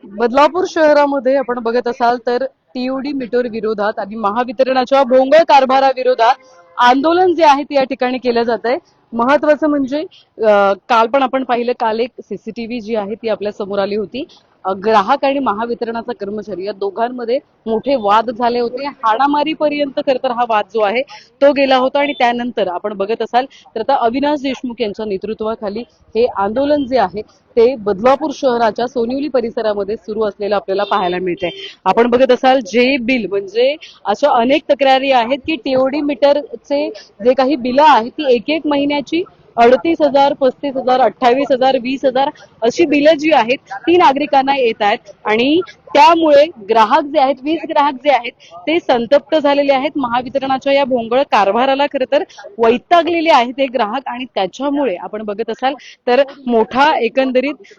बदलापूर शहरामध्ये आपण बघत असाल तर टीओडी मीटर विरोधात आणि महावितरणाच्या भोंगळ कारभाराविरोधात आंदोलन जे आहे ते या ठिकाणी केलं जात आहे. महत्वाचं म्हणजे काल पण आपण पाहिलं, काल एक सीसीटीव्ही जी आहे ती आपल्या समोर आली होती. ग्राहक आणि महावितरणाचा कर्मचारी या दोघांमध्ये मोठे वाद झाले होते. हाणामारीपर्यंत खरं तर हा वाद जो आहे तो गेला होता आणि त्यानंतर आपण बघत असाल तर आता अविनाश देशमुख यांच्या नेतृत्वाखाली हे आंदोलन जे आहे ते बदलापूर शहराच्या सोनिवली परिसरामध्ये सुरू असलेलं आपल्याला पाहायला मिळतंय. आपण बघत असाल जे बिल म्हणजे अशा अनेक तक्रारी आहेत की टीओडी मीटरचे जे काही बिलं आहेत ती एक एक महिन्याची 38,000, 35,000, 28,000, 20,000 अशी बिलं जी आहेत ती नागरिकांना येत आहेत आणि त्यामुळे ग्राहक जे आहेत, वीज ग्राहक जे आहेत ते संतप्त झालेले आहेत. महावितरणाच्या या भोंगळ कारभाराला खरं तर वैतागलेले आहेत हे ग्राहक आणि त्याच्यामुळे आपण बघत असाल तर मोठा एकंदरीत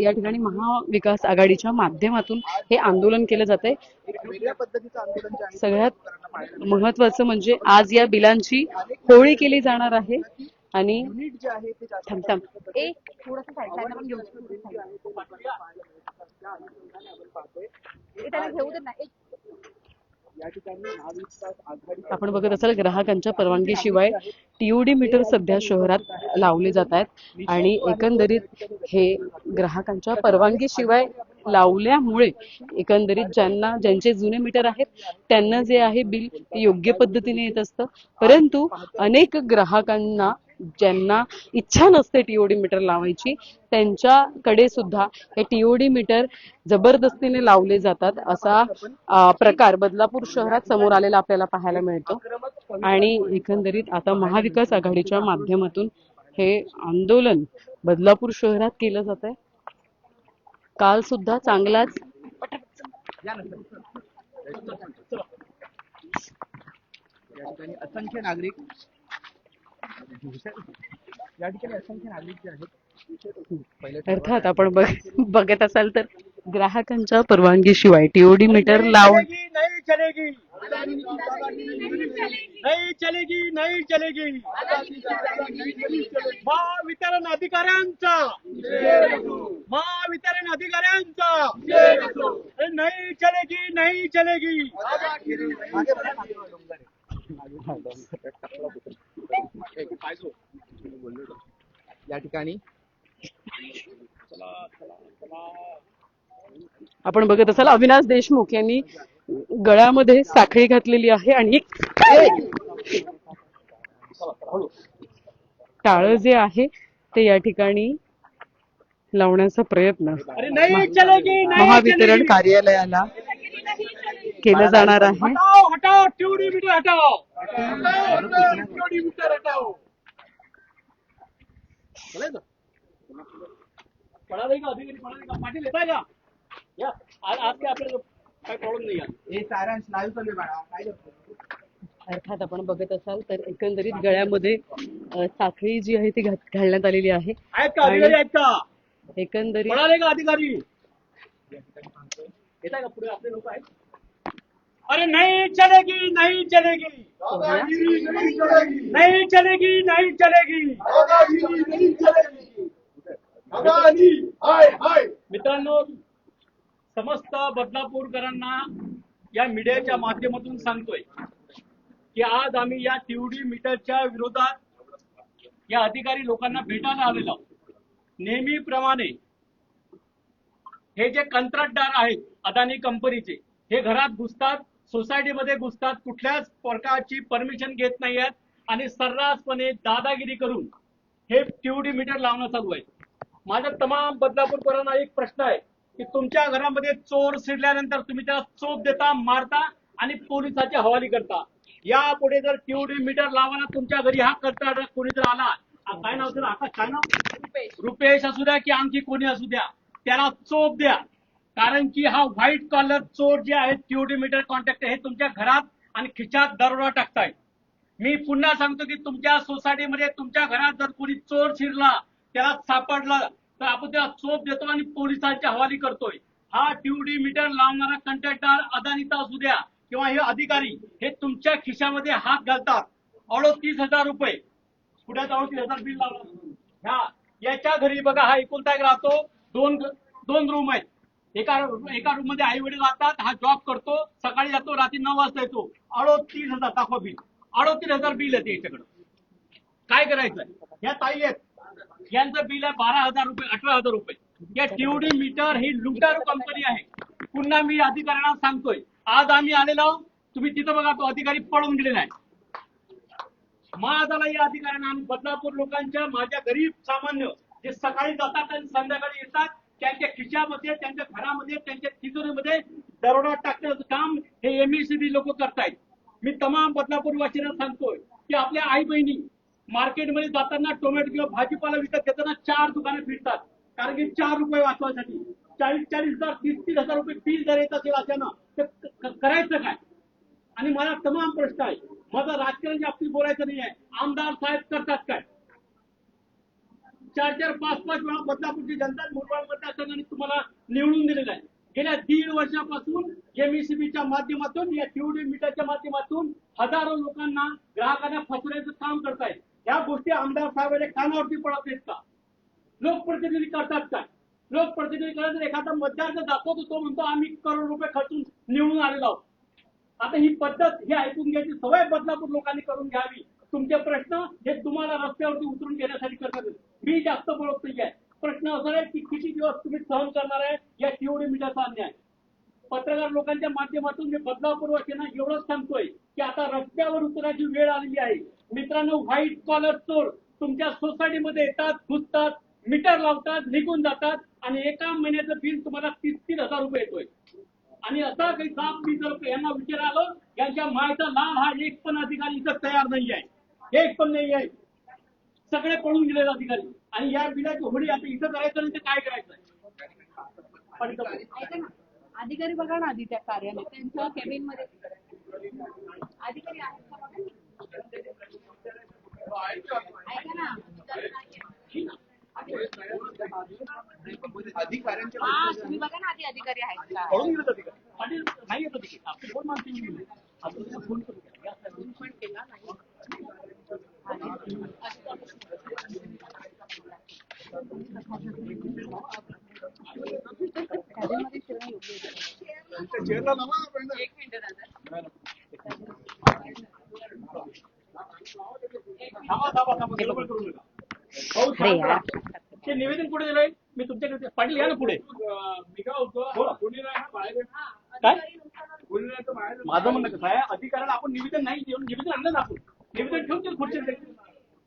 या ठिकाणी महाविकास आघाडीच्या माध्यमातून हे आंदोलन केलं जात आहे. सगळ्यात महत्वाचं म्हणजे आज या बिलांची होळी केली जाणार आहे आणि थांब थांब एक थोडंसं साईडला पण घेऊ त्याला घेऊ दे ना. आपण बघत असाल ग्राहकांच्या परवानगीशिवाय टीओडी मीटर सध्या शहरात लावले जात आहेत आणि एकंदरीत हे ग्राहकांच्या परवानगीशिवाय लावल्यामुळे एकंदरीत ज्यांचे जुने मीटर आहेत त्यांना जे आहे बिल योग्य पद्धतीने येत असतं, परंतु अनेक ग्राहकांना ज्यांना इच्छा नसते टीओडी मीटर लावायची त्यांच्याकडे सुद्धा हे टीओडी मीटर जबरदस्तीने लावले जातात असा प्रकार बदलापूर शहरात समोर आलेला आपल्याला पाहायला मिळतो. आणि एकंदरीत आता महाविकास आघाडीच्या माध्यमातून हे आंदोलन बदलापूर शहरात केलं जात आहे. काल सुद्धा चांगलाच असंख्य नागरिक या ठिकाणी असंख्य नागरिक जे आहेत अर्थात आपण बघत असाल तर ग्राहकांच्या परवानगीशिवाय टीओडी मीटर लावून नहीं चलेगी नहीं चलेगी नहीं चलेगी महावितरण अधिकाऱ्यांचा महावितरण अधिकाऱ्यांचा नहीं चलेगी नहीं चलेगी या ठिकाणी आपण बघत असाल अविनाश देशमुख यांनी गळ्यामध्ये साखळी घातलेली आहे आणि टाळं जे आहे ते या ठिकाणी लावण्याचा प्रयत्न महावितरण कार्यालयाला केलं जाणार आहे. हटाओ हटाओ टीओडी मीटर हटाओ टीओडी मीटर हटाओ पढ़ा देगा अधिकारी पढ़ा देगा पाटिल येता का या आज के आपल्याला काही प्रॉब्लेम नाही आहे हे सारांश लाईव्ह चालू आहे काय. अर्थात आपण बघत असाल तर एकंदरीत गळ्यामध्ये साखळी जी आहे ती घालण्यात आलेली आहे. आहेत का अधिकारी आहेत का एकंदरीत पढ़ा देगा अधिकारी येता का पुढे आपले लोक आहेत. अरे नहीं चलेगी नहीं चलेगी नहीं चलेगी नहीं चलेगी मित्रांनो, समस्त बदलापूरकरांना या मीडियाच्या माध्यमातून सांगतोय की आज आम्ही या टीओडी मीटरच्या विरोधात या अधिकारी लोकांना भेटायला आलेलो आहोत. नेहमीप्रमाणे हे जे कंत्राटदार आहेत अदानी कंपनीचे हे घरात घुसतात, सोसायटीमध्ये घुसतात, कुठल्याच प्रकारची परमिशन घेत नाही आहेत आणि सर्रासपणे दादागिरी करून हे टीओडी मीटर लावणं चालू आहे. माझा तमाम बदलापूरकरांना एक प्रश्न आहे की तुमच्या घरामध्ये चोर शिरल्यानंतर तुम्ही त्याला चोप देता, मारता आणि पोलिसाच्या हवाली करता. यापुढे जर टीओडी मीटर लावायला तुमच्या घरी हा कंत्राटदार कोणी जर आला, काय नाव त्याला, आकाश काय नाव, रुपेश असू द्या की आणखी कोणी असू द्या, त्याला चोप द्या. कारण की हा व्हाईट कॉलर चोर जे आहेत टीओडी मीटर कॉन्ट्रॅक्टर हे तुमच्या घरात आणि खिशात दरोडा टाकतायत. मी पुन्हा सांगतो की तुमच्या सोसायटीमध्ये तुमच्या घरात जर कोणी चोर शिरला, त्याला सापडला तर आपण त्याला चोप देतो आणि पोलिसांच्या हवाली करतोय. हा टीओडी मीटर लावणारा कंत्राटदार अदानीचा असू द्या किंवा हे अधिकारी हे तुमच्या खिशामध्ये हात घालतात. 38,000 रुपये कुठे 38,000 बिल लावलं. याच्या घरी बघा हा एकुलता एक राहतो, दोन रूम आहेत. एका एका रूम मध्ये आई वडील राहतात, हा जॉब करतो, सकाळी जातो, रात्री 9 वाजता येतो. 38,000 दाखवा बिल, 38,000 बिल येते याच्याकडे. काय करायचं? या ताई आहेत, यांचं बिल आहे 12,000 रुपये, 18,000 रुपये. या टीओडी मीटर ही लुटारू कंपनी आहे. पुन्हा मी अधिकाऱ्यांना सांगतोय, आज आम्ही आलेलो आहोत, तुम्ही तिथं बघा, तो अधिकारी पळून गेलेला आहे. माझा या अधिकाऱ्यांना आणि बदलापूर लोकांच्या, माझ्या गरीब सामान्य जे सकाळी जातात आणि संध्याकाळी येतात, त्यांच्या खिशामध्ये, त्यांच्या घरामध्ये, त्यांच्या तिजोरीमध्ये दरोडा टाकण्याचं काम हे एमएससीबी लोक करतायत. मी तमाम बदलापूर वासींना सांगतोय की आपल्या आई बहिणी मार्केटमध्ये जाताना टोमॅटो किंवा भाजीपाला विकत घेताना 4 दुकाने फिरतात, कारण की 4 रुपये वाचवायसाठी. 40,000 30,000 रुपये बिल जर येत असेल अचानक, तर करायचं काय? आणि मला तमाम प्रश्न आहे. माझं राजकारण बाबतीत बोलायचं नाही आहे. आमदार साहेब करतात काय? 4-4, 5-5 वेळा बदलापूरची जनता मुरबाड मतदारसंघाने तुम्हाला निवडून दिलेलं आहे. गेल्या 1.5 वर्षापासून एमएससीबीच्या माध्यमातून, या टीओडी मीटरच्या माध्यमातून हजारो लोकांना, ग्राहकांना फसवण्याचं काम करतायत. या गोष्टी आमदार साहेबांच्या कानावरती पडत आहेत का? लोकप्रतिनिधी करतात काय? लोकप्रतिनिधी करत जर एखादा मतदार जर दाखवतो, तो म्हणतो आम्ही करोड रुपये खर्चून निवडून आलेलो आहोत. आता ही पद्धत, ही ऐकून घ्यायची सवय बदलापूर लोकांनी करून घ्यावी. तुमचे प्रश्न हे तुम्हाला रस्त्यावरती उतरून घेण्यासाठी करतात. मी जास्त बोलत नाही आहे. प्रश्न असा आहे की किती दिवस तुम्ही सहन करणार आहे या टीओडी मीटरचा अन्याय. पत्रकार लोकांच्या माध्यमातून मी बदलापूर वासीयांना एवढंच सांगतोय की आता रस्त्यावर उतरण्याची वेळ आलेली आहे. मित्रांनो, व्हाईट कॉलर चोर तुमच्या सोसायटीमध्ये येतात, घुसतात, मीटर लावतात, निघून जातात आणि एका महिन्याचं बिल तुम्हाला 30,000 रुपये येतोय. आणि असा काही साप मी जर यांना विचार आलो, यांच्या मायचा लाल हा एक पण अधिकारी इथं तयार नाही आहे, एक पण नाही आहे. सगळे पळून गेलेले अधिकारी. आणि या बिलाची होडी आता इथं करायचं नाही तर काय करायचं? ऐका ना, अधिकारी बघा ना, आधी त्या कार्यालयात त्यांच्या केबिन मध्ये अधिकारी आहेत का बघा. ऐका ना, अधिकाऱ्यांच्या हा तुम्ही बघा ना, आधी अधिकारी आहेत का. पळून गेलेत अधिकारी. आणि नाही येत तिकीट. आपण फोन मानते, आपण फोन करू. पण केला नाही. कॅबिनमध्ये शिरणं योग्य आहे. चेअरला लावा. एक मिनिट दादा. थांबा, गडबड करू नका. भाऊ, शांत राहा. ते निवेदन कुठे दिलंय? मी तुमच्याकडे, पाटील या ना पुढे. मी काय होतो, काय माझं म्हणणं कसं आहे, अधिकाऱ्याला आपण निवेदन नाही देऊन, निवेदन आणलं ना आपण, निवेदन ठेवून ते खुर्ची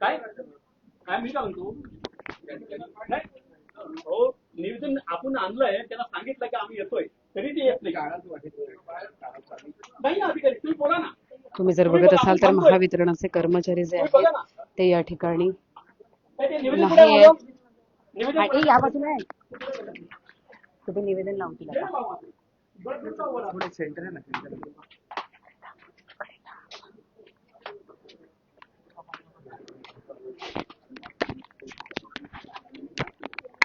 काय काय मी काय म्हणतो, नाही हो, निवेदन आपण आणलंय, त्याला सांगितलं की आम्ही येतोय, तरी ते येत नाही ना अधिकारी. तुम्ही बोला ना. तुम्ही जर बघत असाल तर महावितरणाचे कर्मचारी जे आहेत ते या ठिकाणी ते निवेदन कुठे आहे? निवेदन ए, या बाजूला आहे. तुम्ही निवेदन लावून तिला. पुढे सेंटर आहे ना.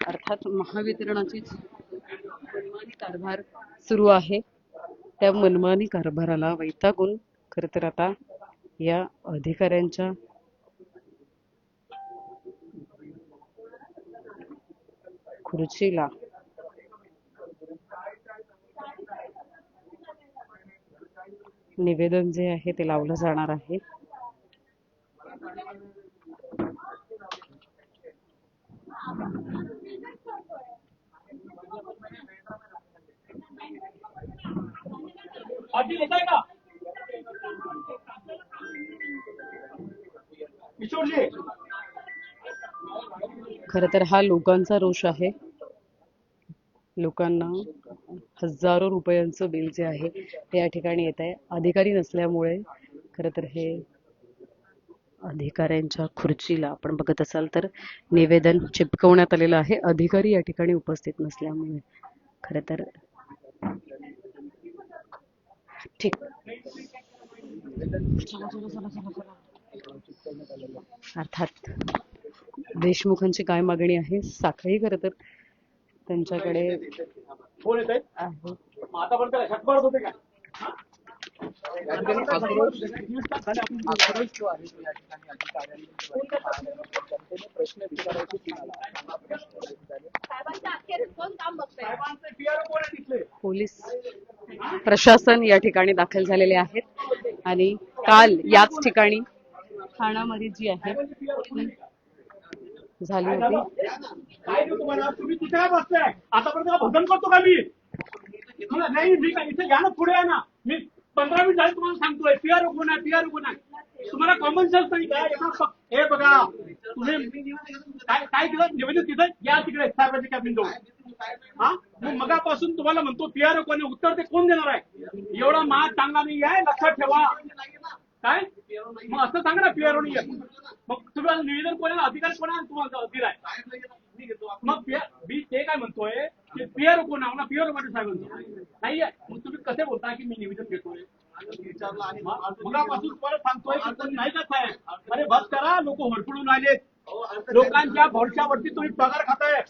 अर्थात महावितरणाची मनमानी कारभार सुरू आहे. त्या मनमानी कारभाराला वैतागून खर तर आता या अधिकाऱ्यांच्या खुर्चीला निवेदन जे आहे ते लावलं जाणार आहे. पाटील येत आहे का? किशोरजी, खर तर हा लोकांचा रोष आहे. लोकांना हजारो रुपयांचं बिल जे आहे ते या ठिकाणी येत आहे. अधिकारी नसल्यामुळे खर तर हे अधिकाऱ्यांच्या खुर्चीला आपण बघत असाल तर निवेदन चिपकवण्यात आलेलं आहे. अधिकारी या ठिकाणी उपस्थित नसल्यामुळे खर तर ठीक. अर्थात देशमुखांची काय मागणी आहे? साखळी खरं तर त्यांच्याकडे फोन येत आहे. आहे. आतापर्यंत लक्षात पडत होते का? आक्रोश जो आहे तो या ठिकाणी अधिकाऱ्यांनी जनतेने प्रश्न विचारायचे तुम्हाला साहेबांच्या अखेर कोण काम बघतंय? साहेबांचे PRO कोण आहे तिथले? पोलीस प्रशासन या ठिकाणी दाखल झालेले आहेत आणि काल याच ठिकाणी ठाण्यामध्ये जी आहे झाली होती. काय देऊ तुम्हाला? तुम्ही तिथे काय बसताय? आतापर्यंत का भजन करतो का मी? नाही मी काय इथे या ना, पुढे आहे ना. मी 15 मिनिट झाले तुम्हाला सांगतोय PRO कोण आहे, PRO कोण आहे. तुम्हाला कॉमन सेन्स नाही काय? हे बघा तुम्ही काय केलं निवेदन तिथं या तिकडे साहेबांच्या कॅबिन जवळ. हा मग मगापासून तुम्हाला म्हणतो PRO कोण आहे, उत्तर ते कोण देणार आहे? एवढा महाग चांगला नाही आहे, लक्षात ठेवा. काय मग असं सांगा ना PRO नाही आहे. मग तुम्हाला निवेदन कोणाला अधिकार कोणाला तुम्हाला दिलाय? मग मी ते काय म्हणतोय की PRO कोण आहे ना, PRO मध्ये साहेबांचं नाहीये. मग तुम्ही कसे बोलता की मी निवेदन घेतोय? मगापासून परत सांगतोय की कोणी नाही का साहेब? अरे बस करा, लोक होडपडून आलेत. लोकांच्या भरोशावरती तुम्ही पगार खाताय.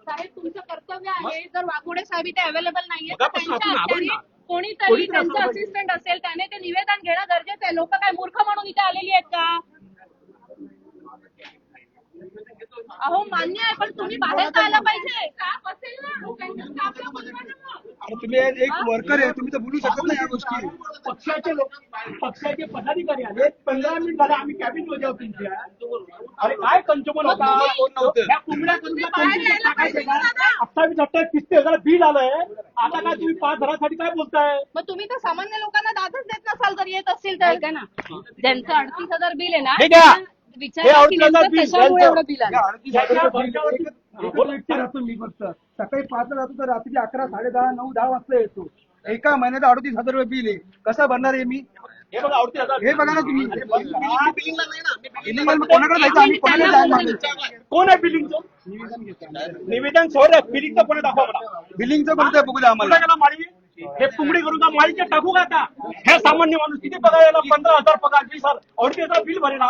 साहेब तुमचं कर्तव्य आहे, जर वाघोडे साहेब इथे अवेलेबल नाहीये तर मगापासून त्यांच्या आपण अखेरी आभार ना. कोणीतरी कोणीतरी त्यांचं असलं पाहिजे. असिस्टंट असेल, त्याने ते निवेदन घेणं गरजेचं आहे. लोक काय मूर्ख म्हणून इथे आलेली आहेत का? अहो मान्य आहे, पण तुम्ही बाहेर तर आला पाहिजे. स्टाफ असेल ना, त्यांच्या स्टाफला बोलवा ना मग. तुम्ही एक वर्कर आहे, तुम्ही तर बोलू शकत नाही या गोष्टी. पक्षाचे लोक, पक्षाचे पदाधिकारी आले. 15 मिनिट झाले आम्ही कॅबिन मध्ये आहोत तुमच्या. अरे काय कंचमन होता? या कोंबड्या करून टाकायचे का? 28, 28, 30,000 बिल आलंय. आता काय तुम्ही 5,000साठी काय बोलताय? मग तुम्ही तर सामान्य लोकांना दादच देत नसाल जर येत असतील तर. ऐका ना, ज्यांचं 38,000 बिल आहे ना, हे घ्या. विचारा हे की 38,000 नेमकं बिल कशामुळे यांचं. एवढं बिल आलं. एकच व्यक्ती राहतो मी फक्त. सकाळी 5 राहतो तर रात्री 11, 10:30, 9, 10 वाजता येतो. एका महिन्यात 38,000 रुपये बिल आहे. कसं भरणार आहे मी? हे बघा 38,000. हे बघा ना तुम्ही. बिलिंग कोणाकडे जायचं आम्ही, कोणाकडे जायचं? कोण आहे बिलिंगचं? निवेदन सोड. बिलिंगचं कोण आहे दाखवा मला. बिलिंगचं कोणतं बघू द्या आम्हाला. कुठे गेला माळी? हे पुंगडी करून का माळीचे टाकू का आता? हे सामान्य माणूस किती पगार यायला? 15,000 पगार, 20,000, 38,000 बिल भरेला.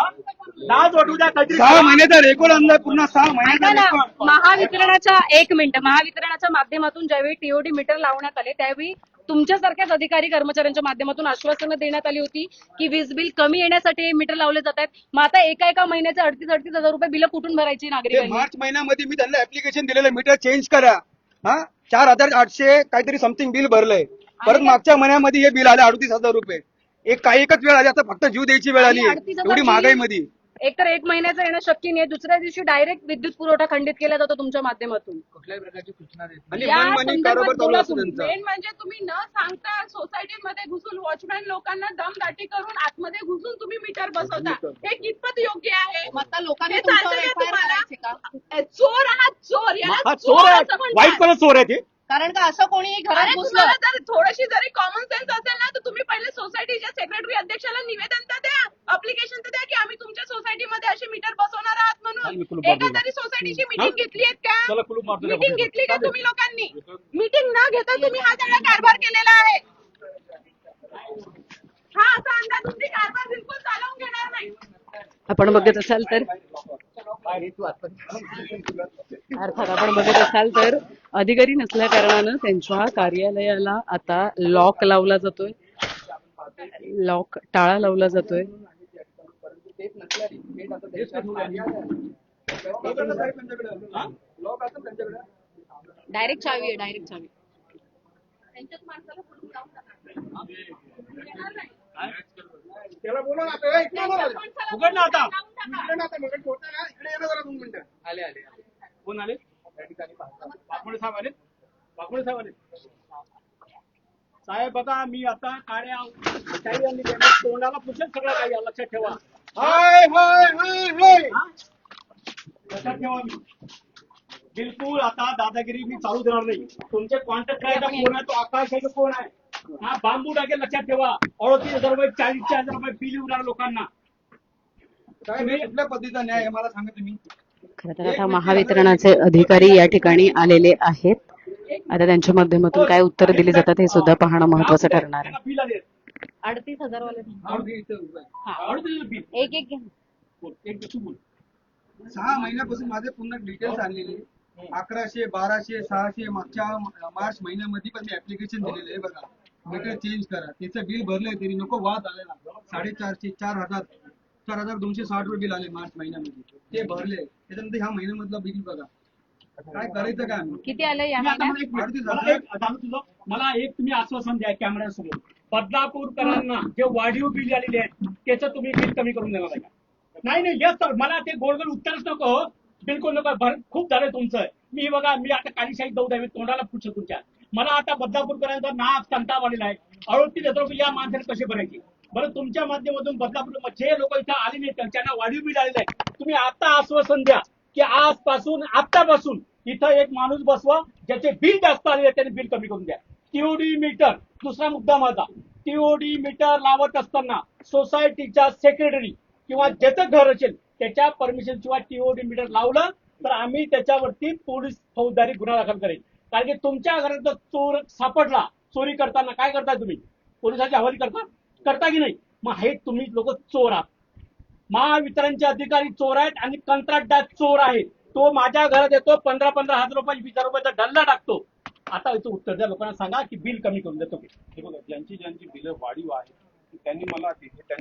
लाज वाटू द्या काहीतरी. 6 महिन्याचा रेकॉर्ड आणलाय, पूर्ण 6 ऐका महिन्याचा ना, रेकॉर्ड. महावितरणाच्या एक मिनिट, महावितरणाच्या माध्यमातून ज्यावेळी टीओडी मीटर लावण्यात आले त्यावेळी तुमच्यासारख्याच अधिकारी कर्मचाऱ्यांच्या माध्यमातून आश्वासनं देण्यात आली होती की वीज बिल कमी येण्यासाठी मीटर लावले जात आहेत. मग आता एका महिन्याचे 38,000 रुपये बिल कुठून भरायची ते नागरिकांनी? मार्च महिन्यामध्ये मी त्यांना ऍप्लिकेशन दिलेलं मीटर चेंज करा. हा 4,800 काहीतरी समथिंग बिल भरलंय. परत मागच्या महिन्यामध्ये हे बिल आलं 38,000 रुपये. एकच वेळ आली, आता फक्त जीव द्यायची वेळ आली. 38,000 एवढी महागाईमध्ये एकतर एक महिन्याचं येणं शक्य नाही, दुसऱ्या दिवशी डायरेक्ट विद्युत पुरवठा खंडित केला जातो तुमच्या माध्यमातून. कुठल्याही प्रकारची सूचना देत नाही. आणि या मनमानी संदर्भात कारभार चालू बोला असतो तुम्ही. त्यांचा. मेन म्हणजे तुम्ही न सांगता सोसायटीमध्ये घुसून वॉचमॅन लोकांना दमदाटी करून आतमध्ये घुसून तुम्ही मीटर बसवता. हे कितपत योग्य आहे? आता लोकांनी चोर आहात, चोर. याला हा चोर चोर आहे. असं म्हणतात. वाईट पण चोर आहे ते. कारण का असं कोणी घरात घुसलं तर थोडीशी जरी कॉमन सेन्स असेल ना, तर तुम्ही पहिले सोसायटीच्या सेक्रेटरी अध्यक्षाला निवेदन तर द्या, अप्लिकेशन तर द्या की आम्ही तुमच्या सोसायटीमध्ये असे मीटर बसवणार आहात चालेल, मी म्हणून. कुलूप एका मारतो. तरी सोसायटीची मीटिंग घेतली आहेत का? चला कुलूप मारतो त्या मीटिंग बाबतीत. घेतली का तुम्ही लोकांनी? मीटिंग न घेता तुम्ही हा सगळा कारभार केलेला आहे. हा असा अंदाज तुमची कारभार बिलकुल चालवून घेणार नाही. आपण बघत असाल तर अर्थात आपण बघत असाल तर अधिकारी नसल्या कारणानं त्यांच्या कार्यालयाला आता लॉक लावला जातोय, लॉक टाळा लावला जातोय. डायरेक्ट चावी आहे, डायरेक्ट चावी. त्यांच्याच माणसाला बोलून जाऊन टाका. येणार नाही. त्याला बोला ना आता, इकडे ये ना. त्यांच्याच माणसाला उघड ना आता. लावून टाका. इकडे ना आता, मग ठेवता ना, इकडे ये ना जरा 2 मिनिटं. आले कोण आले? वाघमोडे साहेब आले. वाघमोडे साहेब आले. साहेब बघा मी आता काळ्या काही आणि त्यांच्या तोंडाला पुसेल सगळं काही, लक्षात ठेवा. हाय हाय हाय हाय. लक्षात ठेवा. मी बिलकुल आता दादागिरी मी चालू देणार नाही. तुमचे कॉन्टॅक्ट करायचा कोण आहे? तो आकाश आहे, कोण आहे? हा बांबू टाकेल, लक्षात ठेवा. 38,000 रुपये, 40,000 रुपये बिल येऊ लागलं लोकांना. साहेब, हे कुठल्या पद्धतीचा न्याय आहे मला सांगा तुम्ही. खरं तर आता महावितरणाचे अधिकारी या ठिकाणी आलेले आहेत. आता त्यांच्या माध्यमातून काय उत्तर दिली जातात हे सुद्धा पाहणं महत्वाचं ठरणार आहे. बिल आले 38,000 वाले 38,000 बिल. एक घ्या. बोल, एक तू बोल. 6 महिन्यापासून माझे पूर्ण डिटेल्स आणलेले. 1100, 1200, 600 मागच्या मार्च महिन्यामध्ये पण मी ऍप्लिकेशन दिलेलं आहे बघा. मीटर चेंज करा. त्याचं बिल भरलंय तरी नको वाद आलेला. 4,500 4,260 रुपये बिल आले मार्च महिन्यामध्ये. ते भरले. त्याच्यानंतर ह्या महिन्यामधलं बिल बघा. काय करायचं काय आम्ही? किती आलं या मी आता महिन्यात? मला एक मिनिट, मला एक दादा तुझं मला एक तुम्ही आश्वासन द्या कॅमेऱ्यासमोर. बदलापूरकरांना जे वाढीव बिल आलेले आहेत त्याचं तुम्ही बिल कमी करून देणार आहे का? नाही नाही येस सर, मला ते गोल उत्तरच नको हो. बिलकुल नको. खूप झालं तुमचं. मी बघा मी आता कालीशाही जाऊ द्यावी तोंडाला पुढचं तुमच्या. मला आता बदलापूरकरांचा नाक संताप आलेला आहे. 38,000 रुपये या माणसाने कसे भरायचे? बरं तुमच्या माध्यमातून बदलापूर जे लोक इथं आले नाही त्यांना वाढीव बिल आलेलं आहे. तुम्ही आता आश्वासन द्या की आतापासून इथं एक माणूस बसवा ज्याचे बिल जास्त आलेले त्याने बिल कमी करून द्या. टीओडी मीटर, दुसरा मुद्दा माझा, टीओडी मीटर लावत असताना सोसायटीच्या सेक्रेटरी किंवा ज्याचं घर असेल त्याच्या परमिशन शिवाय टीओडी मीटर लावलं तर आम्ही त्याच्यावरती पोलीस फौजदारी गुन्हा दाखल करेल. कारण की तुमच्या घरात जर चोर सापडला चोरी करताना काय करताय तुम्ही? पोलिसांच्या हवाली करता की नाही? मग हे तुम्ही लोक चोर आहात. महावितरणचे अधिकारी चोर आहेत आणि कंत्राटदार चोर आहेत. तो माझ्या घरात येतो 15,000 रुपये 20,000 रुपयाचा डल्ला टाकतो. आता याचं उत्तर द्या लोकांना सांगा की बिल कमी करून देतो. हे बघा ज्यांची बिलं वाढीव आहे त्यांनी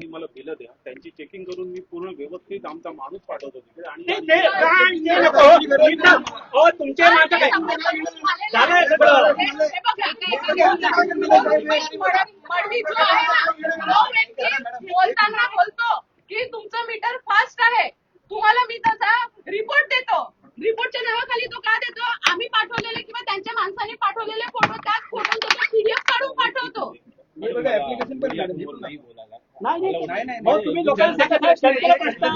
मला बिलं द्या. त्यांची चेकिंग करून मी पूर्ण व्यवस्थित आमचा माणूस पाठवतो तिकडे आणि ते नको. हो तुमचे माझं काय झालंय सगळं. बोलताना बोलतो की तुमचं मीटर फास्ट आहे, तुम्हाला मी त्याचा रिपोर्ट देतो. रिपोर्टच्या नावाखाली तो का देतो? आम्ही पाठवलेले किंवा त्यांच्या माणसाने पाठवलेले फोटो त्याच फोटोचा पीडीएफ काढून पाठवतो. हे बघा ऍप्लिकेशन पण काढून दे. नाही बोलायला. नाही मग तुम्ही लोकांना सांगा शेतकऱ्याला प्रश्न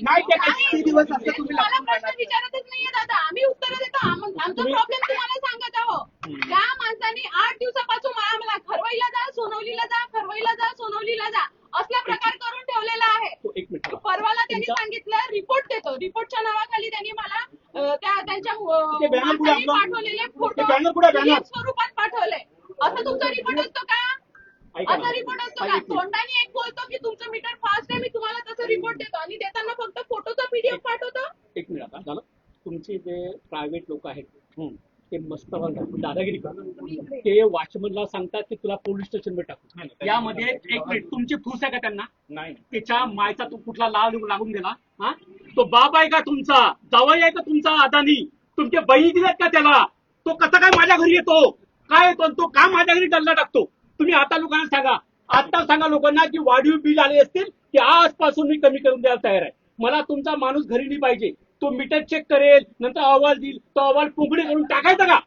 नाही ते काय किती दिवस असं तुम्ही मला प्रश्न विचारतच नाहीये दादा, आम्ही उत्तर देतो. आमचा प्रॉब्लेम तुम्हाला सांगत आहोत. त्या माणसाने 8 दिवसापासून मला खरवईला जा, सोनवलीला जा, खरवईला जा, सोनवलीला जा असला प्रकार करून ठेवलेला आहे. एक मिनिट परवाला त्यांनी सांगितलं रिपोर्ट देतो. रिपोर्टच्या नावाखाली त्यांनी मला त्यांच्या ते बॅनर पुढे माणसाने आपलं- पाठवलेले ते फोटो बॅनर पुढे बॅनर. PDF स्वरूपात पाठवले. असं तुमचा रिपोर्ट असतो का? ऐका ना. असा रिपोर्ट असतो का? तोंडाने एक बोलतो की तुमचं मीटर फास्ट आहे, मी तुम्हाला तसं रिपोर्ट देतो आणि देताना फक्त फोटोचा पीडीएफ पाठवतो. एक मिनिट आता झालं. तुमचे जे प्रायव्हेट लोक आहेत ते मस्त दादागिरी करतात. ते वॉचमनला सांगतात की तुला पोलीस स्टेशनवर टाकू. यामध्ये एक मिनिट तुमची फूस आहे का त्यांना? नाही त्याच्या मायचा तो कुठला लाल लागून गेला? हा तो बाप आहे का तुमचा? जावई आहे का तुमचा अदानी? तुमचे बहिणी दिल्यात का त्याला? तो कसा काय माझ्या घरी येतो? काय येतो? तो का माझ्या घरी डल्ला टाकतो? तुम्ही आता लोकांना सांगा. आता सांगा लोकांना की वाढीव बिल आले असतील की आजपासून मी कमी करून द्यायला तयार आहे. मला तुमचा माणूस घरी नाही पाहिजे. तो मीटर चेक करेल, नंतर अहवाल देईल. तो अहवाल पुंगडे करून टाकायचा का?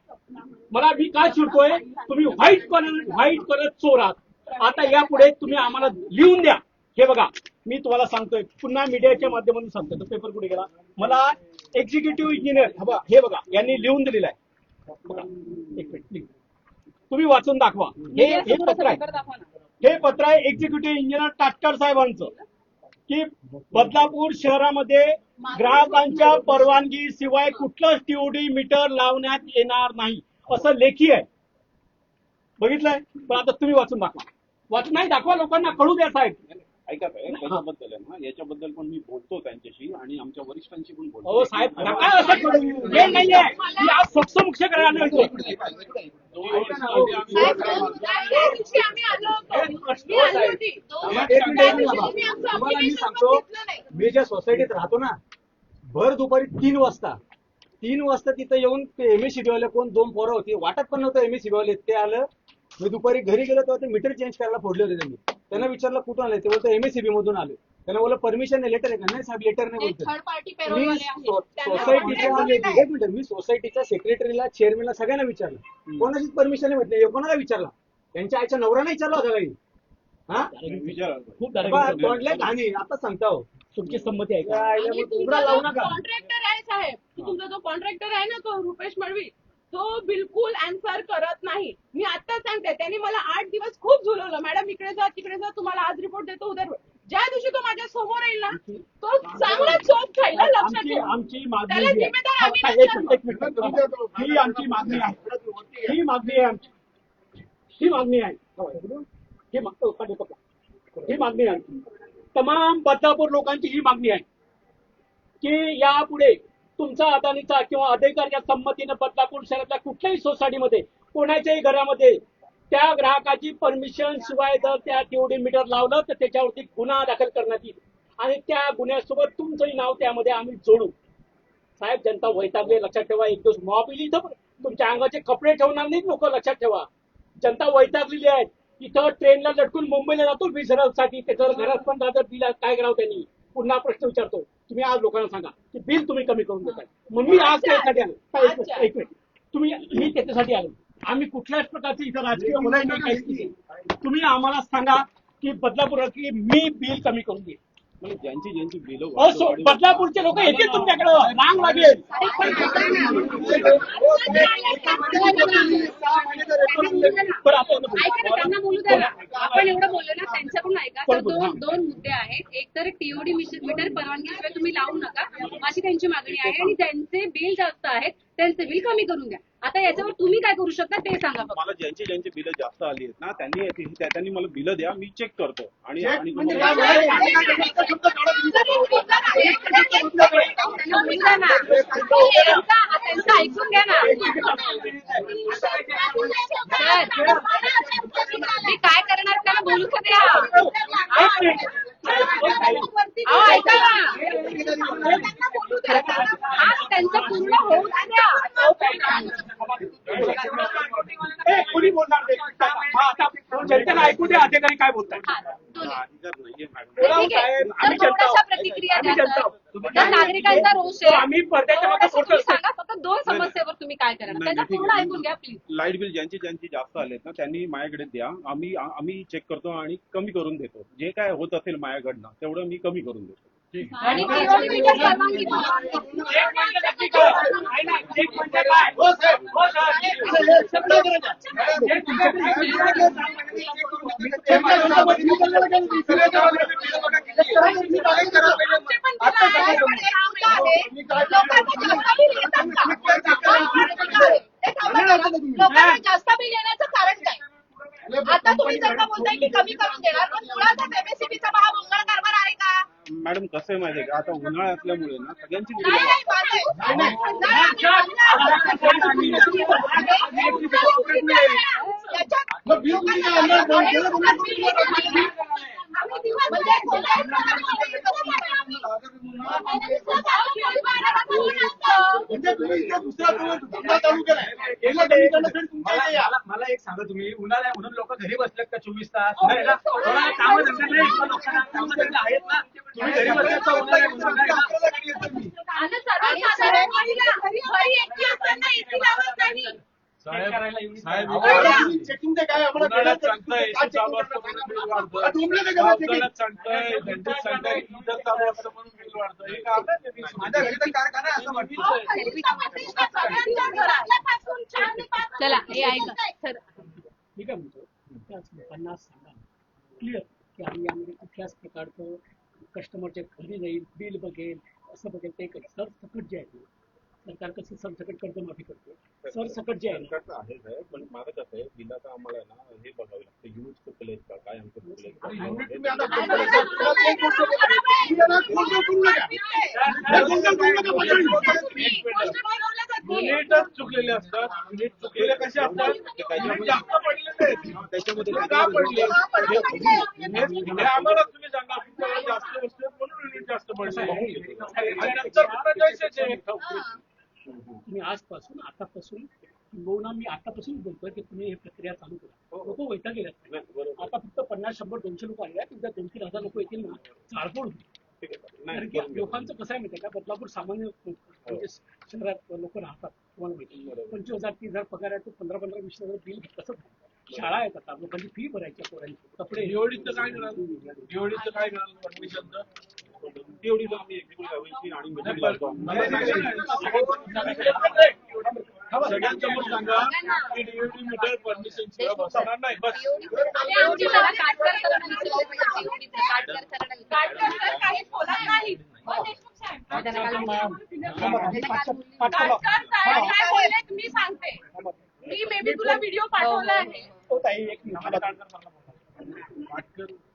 मला मी काय शिरतोय? तुम्ही व्हाईट करत चोर आहात. आता यापुढे तुम्ही आम्हाला लिहून द्या. हे बघा मी तुम्हाला सांगतोय पुन्हा मीडियाच्या माध्यमातून सांगतोय. तो पेपर कुठे गेला? मला एक्झिक्युटिव्ह इंजिनियर हे बघा यांनी लिहून दिलेलं आहे. बघा एक मिनिट तुम्ही वाचून दाखवा. हे पत्र आहे. हे पत्र आहे एक्झिक्युटिव्ह इंजिनियर टाटकर साहेबांचं की बदलापूर शहरामध्ये ग्राहकांच्या परवानगी शिवाय कुठलंच टीओडी मीटर लावण्यात येणार नाही असं लेखी आहे. बघितलंय? पण आता तुम्ही वाचून दाखवा. वाचून नाही दाखवा लोकांना कळू द्या साहेब. ऐका साहेब त्याच्याबद्दल आहे ना याच्याबद्दल पण मी बोलतो त्यांच्याशी आणि आमच्या वरिष्ठांशी पण बोलतो. हो साहेब नका असं करू. हे नाहीये मी आज सोक्षमोक्ष करायला आलो. साहेब, त्या दिवशी आम्ही आलो होतो. मी आली होती. त्या दिवशी तुम्ही आमचं तुम्हाला मी application सांगतो बघितलं नाही. मी ज्या सोसायटीत राहतो ना भर दुपारी 3 वाजता तिथं येऊन ते एमएससीबी वाले कोण 2 पोरं होती वाटत पण नव्हतं एमएससीबी वाले ते आलं. मी दुपारी घरी गेलो तेव्हा ते मीटर चेंज करायला फोडले होते त्यांनी. त्यांना विचारलं कुठून आले ते बोलतो एमएससीबी मधून आले. त्यांना बोललं परमिशन लेटर आहे का? नाही साहेब लेटर नाही एक बोलतो. थर्ड पार्टी मी पेरोलवाले आहेत. त्यांना सोसायटीच्या contact केलेला आहे. एक मिनिट मी सोसायटीच्या सेक्रेटरीला चेअरमॅनला सगळ्यांना विचारलं. कोणाचीच परमिशन भेटली. कोणाला विचारला? त्यांच्या आईच्या नवऱ्याला विचारला होता काही. हा खूप तोंडल्या कहाणी आता सांगता हो. तुमची संमती आहे का? काय आणि उघडा तुमचा लावू जो नका. कॉन्ट्रॅक्टर आहे साहेब, तुमचा जो कॉन्ट्रॅक्टर आहे ना तो रुपेश मळवी, तो बिलकुल आन्सर करत नाही. मी आता सांगते त्यांनी मला 8 दिवस खूप झुलवलं. मॅडम इकडे जा तिकडे जा, तुम्हाला आज रिपोर्ट देतो उद्या ज्या दिवशी तो माझ्या समोर येईल ना तो चांगला चोप खाईल ना, लक्षात ठेवा. आमची मागणी त्याला ही आहे. जिम्मेदार आम्ही हा, नसणार. एक मिनिट. ही आमची मागणी आहे. ही मागणी आहे आमची. ही मागणी आहे. ही ही मागणी आहे आमची. तमाम बदलापूर लोकांची ही मागणी आहे की यापुढे तुमचा अदानीचा किंवा अधिकाऱ्याच्या संमतीनं बदलापूर शहरातल्या कुठल्याही सोसायटीमध्ये कोणाच्याही घरामध्ये त्या ग्राहकाची परमिशन शिवाय जर त्या टीओडी मीटर लावलं तर त्याच्यावरती गुन्हा दाखल करण्यात येईल आणि त्या गुन्ह्यासोबत तुमचंही नाव त्यामध्ये आम्ही जोडू. साहेब, जनता वैतागली, लक्षात ठेवा. एक दिवस मॉब येईल इथं, तुमच्या अंगाचे कपडे ठेवणार नाहीत लोक, लक्षात ठेवा. जनता वैतागलेली आहे. इथं ट्रेनला लटकून मुंबईला जातो साठी, त्याच्यावर घरात पण राहतात, बिल काय करावं त्यांनी. पुन्हा प्रश्न विचारतो, तुम्ही आज लोकांना सांगा की बिल तुम्ही कमी करून देताय. मग मी आज त्यासाठी आलो. एक मिनिट, मी त्याच्यासाठी आलो. आम्ही कुठल्याच प्रकारचे इथं राजकीय बोलायचं नाही, काहीच नाही. तुम्ही आम्हाला सांगा की बदलापूर की मी बिल कमी करून देईन. म्हणजे ज्यांची बिलं बदलापूरचे लोक येतील तुमच्याकडं, रांग लागेल. बरं, आपण ऐका ना, त्यांना बोलू द्या ना. आपण एवढं बोललो ना, त्यांच्याकडून ऐका. तर दोन मुद्दे आहेत. एक तर टीओडी मीटर परवानगीशिवाय तुम्ही लावू नका, अशी त्यांची मागणी आहे. आणि ज्यांचे बिल जास्त आहेत त्यांचे बिल कमी करून द्या. आता याच्यावर तुम्ही काय करू शकता ते सांगा फक्त. मला ज्यांची बिलं जास्त आली आहेत ना त्यांनी मला बिलं द्या, मी चेक करतो आणि त्यांना बोलू द्या ना. त्यांचं ऐकून घ्या ना. ते काय करणार त्याला बोलू तर द्या. ऐका ना, आज त्यांचं पूर्ण होऊ द्या. कोणी बोलणार नाही. आता जनतेला ऐकू द्या, अधिकारी काय बोलतात. अधिकार नाहीये मॅडम. ठीक आहे. तर थोड्याशा प्रतिक्रिया द्या सर. तर नागरिकांचा रोष आहे. आम्ही पडद्याच्या मागे थोडंसं तुम्ही सांगा फक्त दोन समस्येवर तुम्ही काय करणार नाही, त्याचं ठीक पूर्ण आहे. ऐकून घ्या प्लीज. लाईट बिल ज्यांची जास्त आलेत ना त्यांनी माझ्याकडे द्या, आम्ही चेक करतो आणि कमी करून देतो. जे काय होत असेल माझ्याकडनं तेवढं मी कमी करून देतो. आणि टीओडी मीटर परवानगी लोकांना जास्त बिल येण्याचं कारण काय? आता तुम्ही जर का बोलताय की कमी करून देणार, पण मुळातच एमएससीबीचा हा भोंगळ कारभार आहे का? मॅडम कसं आहे माहितीये का, आता उन्हाळा असल्यामुळे ना सगळ्यांची नाही, नाही, मला एक सांगा, तुम्ही उन्हाळा आहे म्हणून लोक घरी बसलेत का 24 तास? नाही ना, कोणाला कामं धंदे नाही, इतकं लोकांना कामं धंदे आहेत ना. तुम्ही घरी बसलेत का उन्हाळा आहे म्हणून? नाही ना. चेकिंग ते काय उन्हाळ्यात सांगताय AC चालू असतं म्हणून बिल वाढतं. पावसाळ्यात सांगताय थंडीत सांगताय हीटर चालू असतं म्हणून बिल वाढतं. हे काय आपलं ते माझ्या घरी तर कारखाना आहे असं वाटतं. चला हे ऐका सर. मी काय म्हणतो, त्याच लोकांना सांगा क्लिअर की आम्ही यामध्ये कुठल्याच प्रकारचं कस्टमरच्या घरी जाईल, बिल बघेल, असं बघेल ते करेल. सरसकट जे आहे सरकार कसं सरसकट कर्जमाफी करतो, सरसकट जे आहे ना, सरकारचं आहे साहेब, पण माझं कसं आहे बिलाचं आम्हाला ना हे बघावं लागतं. युनिट चुकलेत का, काय आमचं चुकलेत का. युनिटच चुकलेले असतात. युनिट चुकलेले कसे असतात, युनिट जास्त पडलेले आहेत. त्याच्यामध्ये का पडले हे आम्हाला तुम्ही सांगा. तुमच्याकडे जास्त वस्तू आहेत म्हणून युनिट जास्त पडले आणि नंतर पुन्हा जायचंच आहे. तुम्ही आजपासून आतापासून किंबहुना मी आतापासून बोलतोय की तुम्ही ही प्रक्रिया चालू करा. लोक वैताग गेल्यात. बरोबर. आता फक्त 50, 100, 200 लोक आले आहेत. उद्या 2-3 हजार लोक येतील ना, झाडफोड होईल. ठीक आहे. नाही, कारण की लोकांचं कसं आहे माहिती आहे का, बदलापूर सामान्य म्हणजे शहरात लोक राहतात. तुम्हाला माहिती आहे 25,000, 30,000 पगार आहे, तो 15-15, 20,000 बिल कसं शाळा आहेत, आता लोकांची फी भरायची, पोरांची कपडे. दिवाळीचं काय कराल, दिवाळीचं काय कराल परमिशनचं. दिवाळीला आम्ही एक्झिक्युटिव्ह लेव्हलची आणि मीटिंग लावतो. सगळ्यांसमोर सांगा की DOD मीटर परमिशन शिवाय बसणार नाही. बस आमची जरा काटकर करणं दिसेल टीओडीचं काटकर करणं. काहीच बोलत नाही. काय बोललेत मी सांगते. मी मे बी तुला व्हिडिओ पाठवला आहे. तो ताई एक मिनिट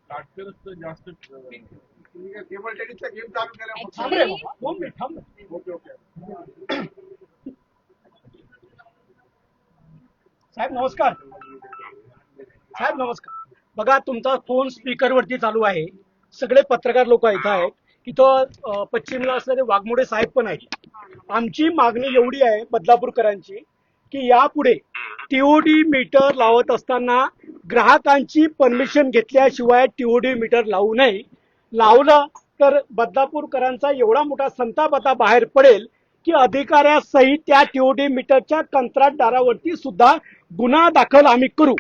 काटकरच तर जास्त टेबल टेनिसचा गेम चालू केला. थांब रे बाबा, 2 मिनिट थांब. Okay okay. साहेब नमस्कार. साहेब नमस्कार. बघा तुमचा फोन स्पीकरवरती चालू आहे. सगळे पत्रकार लोक इथं आहेत. इथं पश्चिमला असलेले वाघमोडे साहेब पण आहेत. आमची मागणी एवढी आहे बदलापूरकरांची की यापुढे टीओडी मीटर लावत असताना ग्राहकांची परमिशन घेतल्याशिवाय टीओडी मीटर लावू नये. लावलं तर बदलापूरकरांचा एवढा मोठा संताप आता बाहेर पडेल की अधिकाऱ्यासहित त्या टीओडी मीटरच्या कंत्राटदारावरती सुद्धा गुन्हा दाखल आम्ही करू.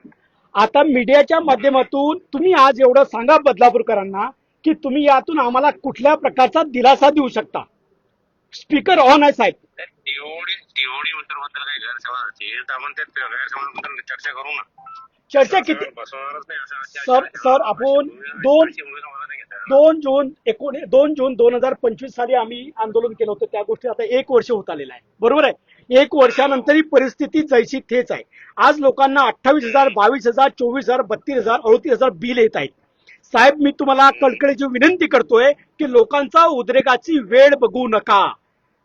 आता मीडियाच्या माध्यमातून तुम्ही आज एवढं सांगा बदलापूरकरांना की तुम्ही यातून आम्हाला कुठल्या प्रकारचा दिलासा देऊ शकता. स्पीकर ऑन आहे साहेब. टीओडी मीटर बद्दल काही गैरसमज असेल तर आपण त्या गैरसमजाबद्दल चर्चा करू ना. चर्चा किती बसवणारच नाही असं सर आपण 2 जून 2025 साली आम्ही आंदोलन केलं होतं. त्या गोष्टी आता 1 वर्ष होत आलेलं आहे. बरोबर आहे. 1 वर्षानंतर ही परिस्थिती जैशी तेच आहे. आज लोकांना 28,000, 22,000, 24,000, 32,000, 38,000 बिल येत आहेत. साहेब मी तुम्हाला कळकळीची विनंती करतोय की लोकांचा उद्रेकाची वेळ बघू नका.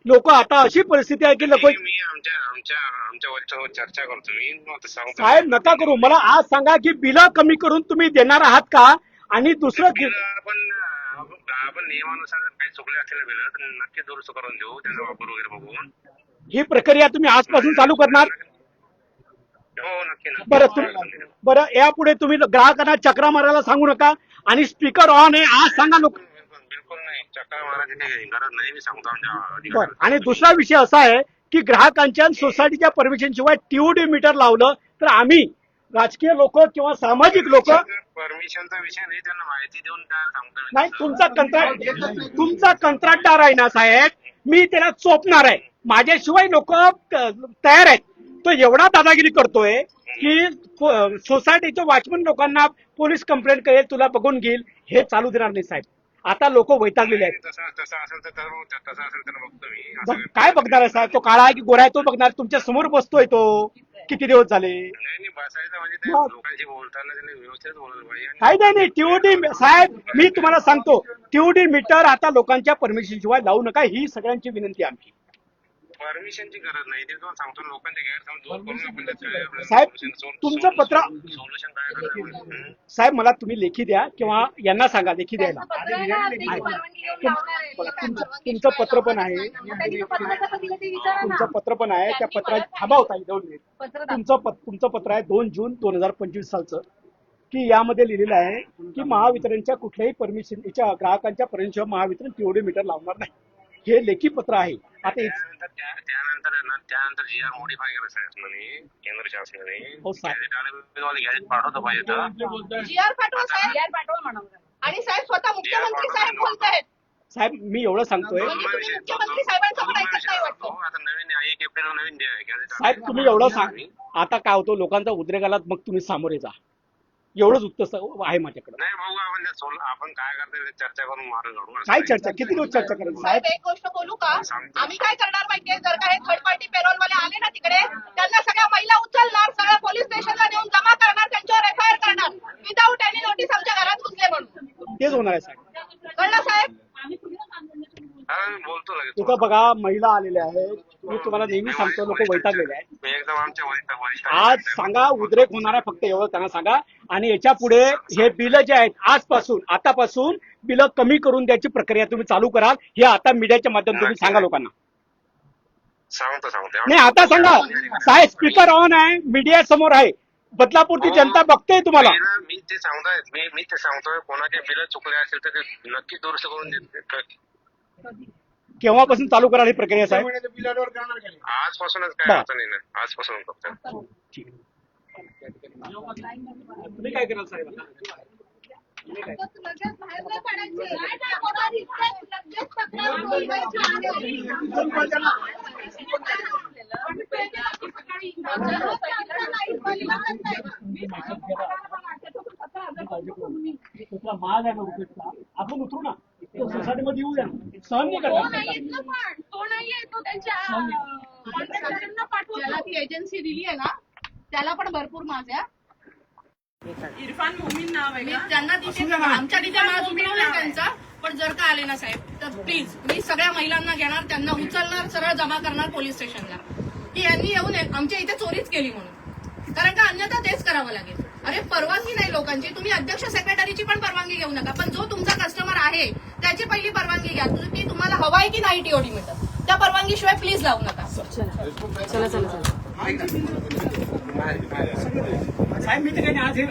लोक आता अशी परिस्थिती आहे की लोक मी आमच्या वरच्यावर चर्चा करतो. मी मग सांगतो साहेब नका करू. मला आज सांगा की बिलं कमी करून तुम्ही देणार आहात का. आणि दुसरं आपण नियमानुसार जर काही चुकले असलेले बिल तर नक्की दुरुस्त करून देऊ. त्यांचा वापर वगैरे बघून ही प्रक्रिया तुम्ही आजपासून चालू करणार. हो नक्की बरं यापुढे तुम्ही ग्राहकांना चक्रा मारायला सांगू नका. आणि स्पीकर ऑन आहे. आज सांगा लोक. बिलकुल नाही. चक्कर मारायची काही गरज नाही. मी सांगतो आमच्या बरं. अधिकाऱ्यांना. आणि दुसरा विषय असा आहे की ग्राहकांच्या सोसायटीच्या परमिशन शिवाय टीओडी मीटर लावलं तर आम्ही राजकीय लोक किंवा सामाजिक लोक परमिशनचा विषय नाही. त्यांना माहिती देऊन काय सांगतो. नाही तुमचा कंत्राटदार आहे ना साहेब. मी त्याला चोपणार आहे. माझ्याशिवाय लोक तयार आहेत. तो एवढा दादागिरी करतोय की सोसायटीच्या वॉचमन लोकांना पोलीस कंप्लेंट करेल, तुला बघून घेईल. हे चालू देणार नाही साहेब. आता लोक वैतागलेले आहेत. तसं असेल तर बघतो मी. काय बघणार आहे साहेब. तो काळा आहे की गोरा आहे तो बघणार. तुमच्या समोर बसतोय तो. किती दिवस झाले. नाही बसायचं म्हणजे ते लोकांशी बोलताना त्यांनी व्यवस्थित बोलायला पाहिजे. काही नाही. टीओडी साहेब मी तुम्हाला सांगतो टीओडी मीटर आता लोकांच्या परमिशन शिवाय लावू नका. ही सगळ्यांची विनंती आमची. परमिशनची गरज नाही. ते तुम्हाला सांगतो लोकांचे गैरसमज दूर करून आपण त्याचं साहेब तुमचं पत्र सोल्युशन काय करणार. साहेब मला तुम्ही लेखी द्या किंवा यांना सांगा लेखी द्यायला. तुमचं पत्र पण आहे. तुमचं पत्र पण आहे. त्या पत्रात थांबा होता तुमचं पत्र आहे 2 जून 2025 सालचं की यामध्ये लिहिलेलं आहे की महावितरणच्या कुठल्याही परमिशन याच्या ग्राहकांच्या परमिशन महावितरण टीओडी मीटर लावणार नाही. हे लेखी पत्र आहे. आता त्यानंतर जी आर मॉडिफाय केलं शासनाने, केंद्र शासनाने हो साहेब गॅजेट पाठवतो पाहिजे. जीआर पाठवा साहेब. आणि साहेब स्वतः मुख्यमंत्री साहेब बोलतायत. साहेब मी एवढं सांगतोय मुख्यमंत्री साहेबांचं पण ऐकत नाही वाटतं. आता नवीन 1 एप्रिल नवीन गॅजेट. साहेब तुम्ही एवढं सांग. आता काय होतं लोकांचा उद्रेकाला मग तुम्ही सामोरे जा. एवढंच उत्तर आहे माझ्याकडे. नाही बघू आपण काय करतोय चर्चा करून मार्ग काढू. काय चर्चा किती दिवस चर्चा करायची साहेब एक गोष्ट बोलू का. आम्ही काय करणार माहितीये. जर का हे थर्ड पार्टी पेरोलवाले आले ना तिकडे त्यांना सगळ्या महिला उचलणार, सगळ्या पोलीस स्टेशनला नेऊन जमा करणार, त्यांच्यावर एफआयआर करणार विदाऊट एनी नोटीस आमच्या घरात घुसले म्हणून. तेच होणार आहे साहेब. कळलं साहेब. बोलतो लगेच. तिथं बघा महिला आलेल्या आहेत. मी तुम्हाला नेहमी सांगतो लोक वैतागलेले आहेत. मी एकदम आमच्या वरिष्ठ आज सांगा उद्रेक होणार आहे फक्त एवढं त्यांना सांगा. आणि याच्या पुढे हे बिल जे आहेत आतापासून बिल कमी करून द्यायची प्रक्रिया तुम्ही चालू कराल. हे आता मीडियाच्या माध्यमातून तुम्ही सांगा लोकांना. सांगतो नाही आता सांगा साहेब. स्पीकर ऑन आहे. मीडिया समोर आहे. बदलापूरची जनता बघते तुम्हाला. मी ते सांगतोय. मी ते सांगतोय कोणाचे बिल चुकले असेल तर ते नक्की दुरुस्त करून देते. केव्हापासून चालू कराल ही प्रक्रिया साहेब. आजपासूनच काय अडचण नाही. आजपासून फक्त. ठीक आहे. तुम्ही काय कराल साहेब आता. माग आहे ना रुपयाचा. आपण उतरू ना सोसायटीमध्ये येऊ द्या. सहन नाही तो करणार. नाही येत ना पण तो नाहीये. तो त्यांच्या कॉन्ट्रॅक्टरांना पाठवतो. ज्याला ती एजन्सी दिली आहे ना त्याला पण भरपूर माझ्या इरफान मोमीन नाव आहे. त्यांना तिथे आमच्या तिथे नाव उघडवलं त्यांचा. पण जर का आले ना साहेब तर प्लीज मी सगळ्या महिलांना घेणार, त्यांना उचलणार, सरळ जमा करणार पोलीस स्टेशनला की यांनी येऊन आमच्या इथे चोरीच केली म्हणून. कारण का अन्यथा तेच करावं लागेल. अरे परवानगी नाही लोकांची, तुम्ही अध्यक्ष सेक्रेटरीची पण परवानगी घेऊ नका, पण जो तुमचा कस्टमर आहे त्याची पहिली परवानगी घ्या की तुम्हाला हवाय की नाही टीओडी मीटर. त्या परवानगीशिवाय प्लीज लावू नका. चला चला चला. साहेब मी तर काही आज हे